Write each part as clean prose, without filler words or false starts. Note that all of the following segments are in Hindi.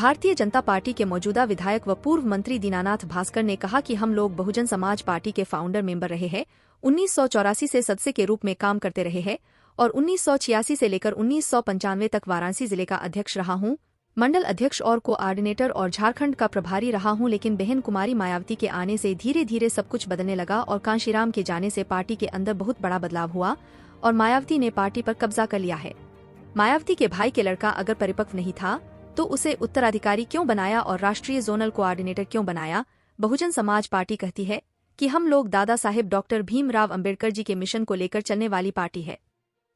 भारतीय जनता पार्टी के मौजूदा विधायक व पूर्व मंत्री दीनानाथ भास्कर ने कहा कि हम लोग बहुजन समाज पार्टी के फाउंडर मेंबर रहे हैं, 1984 से सदस्य के रूप में काम करते रहे हैं और 1986 से लेकर 1995 तक वाराणसी जिले का अध्यक्ष रहा हूं, मंडल अध्यक्ष और कोऑर्डिनेटर और झारखंड का प्रभारी रहा हूं। लेकिन बहन कुमारी मायावती के आने से धीरे धीरे सब कुछ बदलने लगा और कांशीराम के जाने से पार्टी के अंदर बहुत बड़ा बदलाव हुआ और मायावती ने पार्टी पर कब्जा कर लिया है। मायावती के भाई के लड़का अगर परिपक्व नहीं था तो उसे उत्तराधिकारी क्यों बनाया और राष्ट्रीय जोनल कोऑर्डिनेटर क्यों बनाया? बहुजन समाज पार्टी कहती है कि हम लोग दादा साहेब डॉक्टर भीमराव अंबेडकर जी के मिशन को लेकर चलने वाली पार्टी है।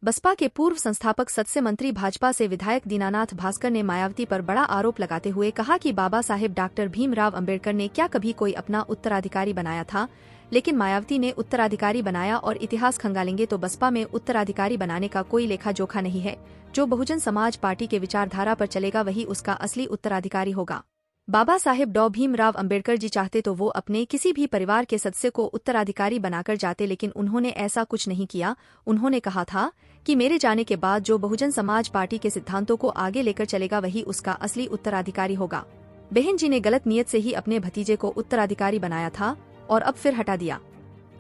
बसपा के पूर्व संस्थापक सदस्य मंत्री भाजपा से विधायक दीनानाथ भास्कर ने मायावती पर बड़ा आरोप लगाते हुए कहा कि बाबा साहेब डॉक्टर भीमराव अंबेडकर ने क्या कभी कोई अपना उत्तराधिकारी बनाया था? लेकिन मायावती ने उत्तराधिकारी बनाया और इतिहास खंगालेंगे तो बसपा में उत्तराधिकारी बनाने का कोई लेखा जोखा नहीं है। जो बहुजन समाज पार्टी के विचारधारा पर चलेगा वही उसका असली उत्तराधिकारी होगा। बाबा साहेब डॉ भीमराव अंबेडकर जी चाहते तो वो अपने किसी भी परिवार के सदस्य को उत्तराधिकारी बनाकर जाते, लेकिन उन्होंने ऐसा कुछ नहीं किया। उन्होंने कहा था कि मेरे जाने के बाद जो बहुजन समाज पार्टी के सिद्धांतों को आगे लेकर चलेगा वही उसका असली उत्तराधिकारी होगा। बहन जी ने गलत नियत से ही अपने भतीजे को उत्तराधिकारी बनाया था और अब फिर हटा दिया।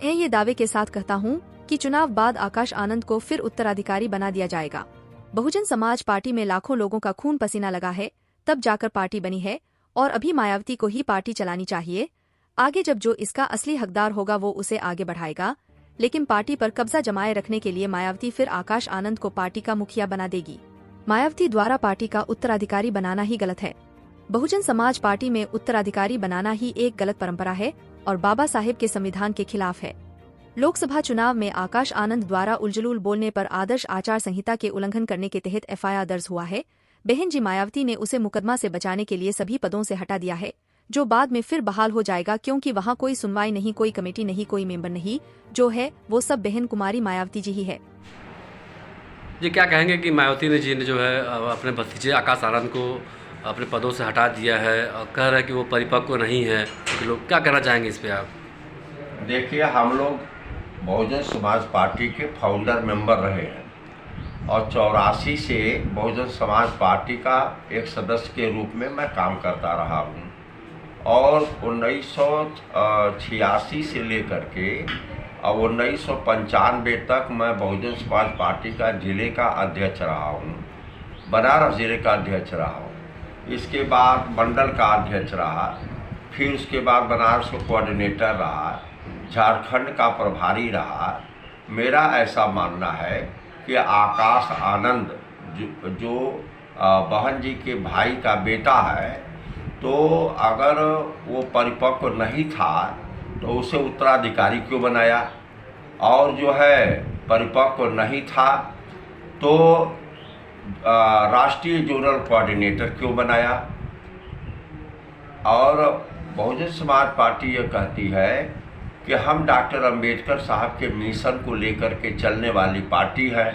ये दावे के साथ कहता हूँ कि चुनाव बाद आकाश आनंद को फिर उत्तराधिकारी बना दिया जाएगा। बहुजन समाज पार्टी में लाखों लोगों का खून पसीना लगा है, तब जाकर पार्टी बनी है और अभी मायावती को ही पार्टी चलानी चाहिए। आगे जब जो इसका असली हकदार होगा वो उसे आगे बढ़ाएगा, लेकिन पार्टी पर कब्जा जमाए रखने के लिए मायावती फिर आकाश आनंद को पार्टी का मुखिया बना देगी। मायावती द्वारा पार्टी का उत्तराधिकारी बनाना ही गलत है। बहुजन समाज पार्टी में उत्तराधिकारी बनाना ही एक गलत परंपरा है और बाबा साहेब के संविधान के खिलाफ है। लोकसभा चुनाव में आकाश आनंद द्वारा उलझुल बोलने पर आदर्श आचार संहिता के उल्लंघन करने के तहत एफआईआर दर्ज हुआ है। बहन जी मायावती ने उसे मुकदमा से बचाने के लिए सभी पदों से हटा दिया है, जो बाद में फिर बहाल हो जाएगा क्योंकि वहां कोई सुनवाई नहीं, कोई कमेटी नहीं, कोई मेंबर नहीं। जो है वो सब बहन कुमारी मायावती जी ही है। जी क्या कहेंगे कि मायावती जी ने जो है अपने भतीजे आकाश आनंद को अपने पदों से हटा दिया है और कह रहे हैं कि वो परिपक्व नहीं है, तो लोग क्या कहना चाहेंगे इस पे आप? देखिए, हम लोग बहुजन समाज पार्टी के फाउंडर मेंबर रहे हैं और 84 से बहुजन समाज पार्टी का एक सदस्य के रूप में मैं काम करता रहा हूँ और 1986 से लेकर के और 1995 तक मैं बहुजन समाज पार्टी का जिले का अध्यक्ष रहा हूँ, बनारस जिले का अध्यक्ष रहा हूँ। इसके बाद मंडल का अध्यक्ष रहा, फिर उसके बाद बनारस का कोऑर्डिनेटर रहा, झारखंड का प्रभारी रहा। मेरा ऐसा मानना है कि आकाश आनंद जो बहन जी के भाई का बेटा है, तो अगर वो परिपक्व नहीं था तो उसे उत्तराधिकारी क्यों बनाया, और जो है परिपक्व नहीं था तो राष्ट्रीय जोनल कोऑर्डिनेटर क्यों बनाया। और बहुजन समाज पार्टी ये कहती है कि हम डॉक्टर अंबेडकर साहब के मिशन को लेकर के चलने वाली पार्टी है।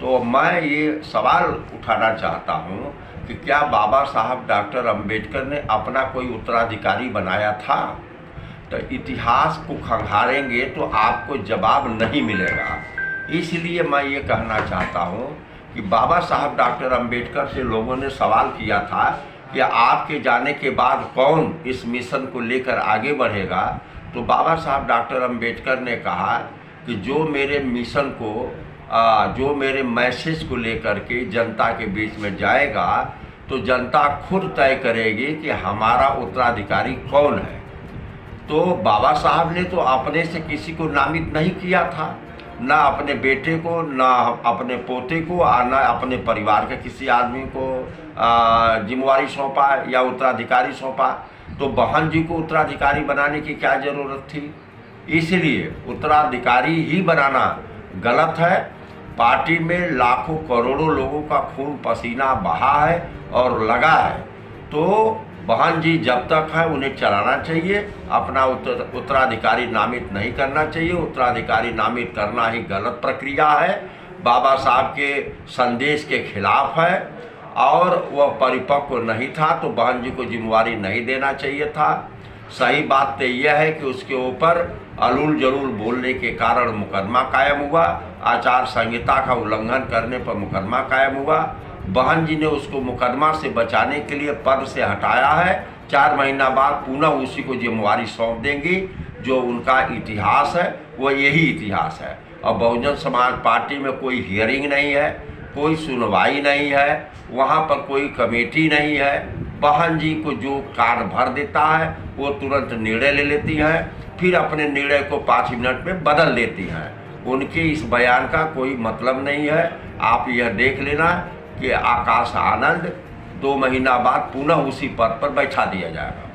तो मैं ये सवाल उठाना चाहता हूँ कि क्या बाबा साहब डॉक्टर अंबेडकर ने अपना कोई उत्तराधिकारी बनाया था? तो इतिहास को खंगालेंगे तो आपको जवाब नहीं मिलेगा। इसलिए मैं ये कहना चाहता हूँ कि बाबा साहब डॉक्टर अंबेडकर से लोगों ने सवाल किया था कि आपके जाने के बाद कौन इस मिशन को लेकर आगे बढ़ेगा, तो बाबा साहब डॉक्टर अंबेडकर ने कहा कि जो मेरे मिशन को जो मेरे मैसेज को लेकर के जनता के बीच में जाएगा तो जनता खुद तय करेगी कि हमारा उत्तराधिकारी कौन है। तो बाबा साहब ने तो अपने से किसी को नामित नहीं किया था, ना अपने बेटे को, ना अपने पोते को, और ना अपने परिवार के किसी आदमी को जिम्मेवारी सौंपा या उत्तराधिकारी सौंपा। तो बहन जी को उत्तराधिकारी बनाने की क्या ज़रूरत थी? इसलिए उत्तराधिकारी ही बनाना गलत है। पार्टी में लाखों करोड़ों लोगों का खून पसीना बहा है और लगा है, तो बहन जी जब तक है उन्हें चलाना चाहिए, अपना उत्तराधिकारी नामित नहीं करना चाहिए। उत्तराधिकारी नामित करना ही गलत प्रक्रिया है, बाबा साहब के संदेश के खिलाफ है और वह परिपक्व नहीं था तो बहन जी को जिम्मेवारी नहीं देना चाहिए था। सही बात तो यह है कि उसके ऊपर अलूल जलूल बोलने के कारण मुकदमा कायम हुआ, आचार संहिता का उल्लंघन करने पर मुकदमा कायम हुआ। बहन जी ने उसको मुकदमा से बचाने के लिए पद से हटाया है। 4 महीना बाद पुनः उसी को जिम्मेवारी सौंप देंगी। जो उनका इतिहास है वो यही इतिहास है। और बहुजन समाज पार्टी में कोई हियरिंग नहीं है, कोई सुनवाई नहीं है, वहाँ पर कोई कमेटी नहीं है। बहन जी को जो कार्ड भर देता है वो तुरंत निर्णय ले लेती हैं, फिर अपने निर्णय को 5 मिनट में बदल देती हैं। उनके इस बयान का कोई मतलब नहीं है। आप यह देख लेना कि आकाश आनंद 2 महीना बाद पुनः उसी पद पर बैठा दिया जाएगा।